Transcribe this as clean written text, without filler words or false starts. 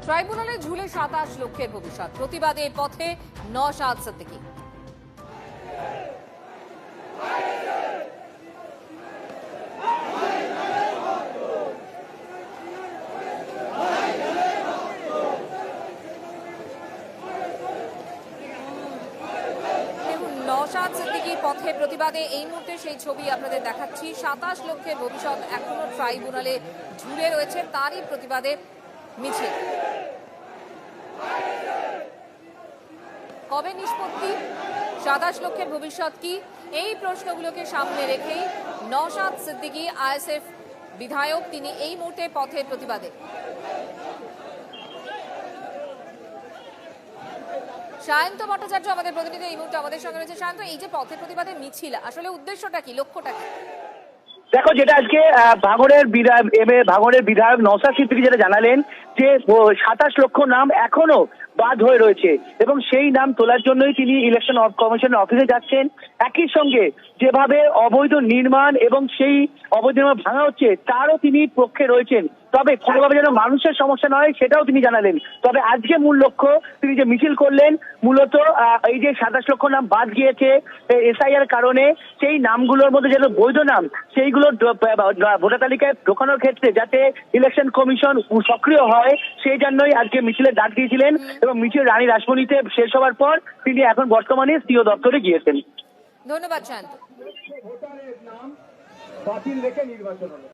ট্রাইব্যুনালে ঝুলে 27 লক্ষের ভবিষ্যৎ, প্রতিবাদে পথে নওশাদ সিদ্দিকী। নওশাদ সিদ্দিকীর পথে প্রতিবাদে এই মুহূর্তে সেই ছবি আপনাদের দেখাচ্ছি। 27 লক্ষের ভবিষ্যৎ এখনো ট্রাইব্যুনালে ঝুলে রয়েছে, তারই প্রতিবাদে মিছিল। কবে নিষ্পত্তি, 27 লক্ষের ভবিষ্যৎ কি, এই প্রশ্নগুলোকে সামনে রেখেই নওশাদ সিদ্দিকী আইএসএফ বিধায়ক, তিনি এই মুহূর্তে পথে প্রতিবাদে। সায়ন্ত ভট্টাচার্য আমাদের প্রতিনিধি এই মুহূর্তে আমাদের সঙ্গে রয়েছে। সায়ন্ত, এই যে পথে প্রতিবাদে মিছিল, আসলে উদ্দেশ্যটা কি, লক্ষ্যটা কি? দেখো, যেটা আজকে ভাঙড়ের বিধায়ক নওশাদ সিদ্দিকী যেটা জানালেন যে 27 লক্ষ নাম এখনো বাদ হয়ে রয়েছে এবং সেই নাম তোলার জন্যই তিনি ইলেকশন কমিশনের অফিসে যাচ্ছেন। একই সঙ্গে যেভাবে অবৈধ নির্মাণ এবং সেই অবৈধ নির্মাণ ভাঙা হচ্ছে তারও তিনি পক্ষে রয়েছেন, তবে কোনোভাবে যেন মানুষের সমস্যা নয় সেটাও তিনি জানালেন। তবে আজকে মূল লক্ষ্য তিনি যে মিছিল করলেন, মূলত এই যে 27 লক্ষ নাম বাদ গিয়েছে এসআইআর কারণে, সেই নামগুলোর মধ্যে যেন বৈধ নাম সেইগুলো ভোটার তালিকায় ঢোকানোর ক্ষেত্রে যাতে ইলেকশন কমিশন সক্রিয় হয় সেই জন্যই আজকে মিছিলের ডাক দিয়েছিলেন এবং মিছিল রানী রাসমণিতে শেষ হওয়ার পর তিনি এখন বর্তমানে সিও দপ্তরে গিয়েছেন। ধন্যবাদ সায়ন্ত। ভোটারের নাম বাতিল রেখে নির্বাচন হলো।